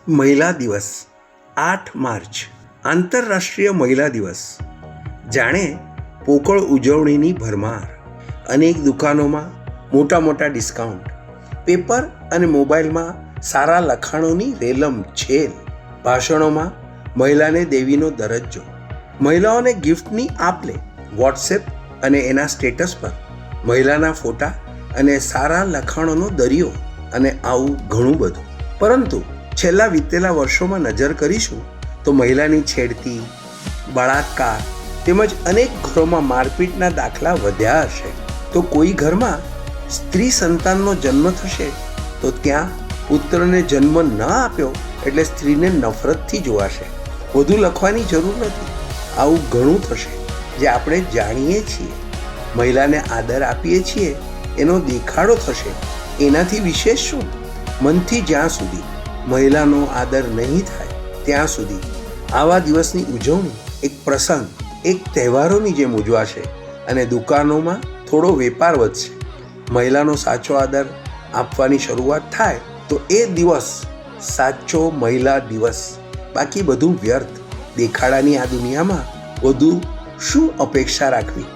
મહિલા દિવસ 8 માર્ચ આંતરરાષ્ટ્રીય મહિલા દિવસ. જાણે પોકળ ઉજવણીની ભરમાર. અનેક દુકાનોમાં મોટા મોટા ડિસ્કાઉન્ટ, પેપર અને મોબાઈલમાં સારા લખાણોની રેલમ છેલ, ભાષણોમાં મહિલાને દેવીનો દરજ્જો, મહિલાઓને ગિફ્ટની આપલે, વોટ્સએપ અને એના સ્ટેટસ પર મહિલાના ફોટા અને સારા લખાણોનો દરિયો અને આવું ઘણું બધું. પરંતુ છેલ્લા વીતેલા વર્ષોમાં નજર કરીશું તો મહિલાની છેડતી, બળાત્કાર તેમજ અનેક ઘરોમાં મારપીટના દાખલા વધ્યા હશે. તો કોઈ ઘરમાં સ્ત્રી સંતાનનો જન્મ થશે તો ત્યાં પુત્રને જન્મ ન આપ્યો એટલે સ્ત્રીને નફરતથી જોવાશે. વધુ લખવાની જરૂર નથી. આવું ઘણું થશે જે આપણે જાણીએ છીએ. મહિલાને આદર આપીએ છીએ એનો દેખાડો થશે. એનાથી વિશેષ શું? મનથી જ્યાં સુધી મહિલાનો આદર નહીં થાય ત્યાં સુધી આવા દિવસની ઉજવણી એક પ્રસંગ, એક તહેવારોની જેમ ઉજવાશે અને દુકાનોમાં થોડો વેપાર વધશે. મહિલાનો સાચો આદર આપવાની શરૂઆત થાય તો એ દિવસ સાચો મહિલા દિવસ. બાકી બધું વ્યર્થ. દેખાડાની આ દુનિયામાં વધુ શું અપેક્ષા રાખવી?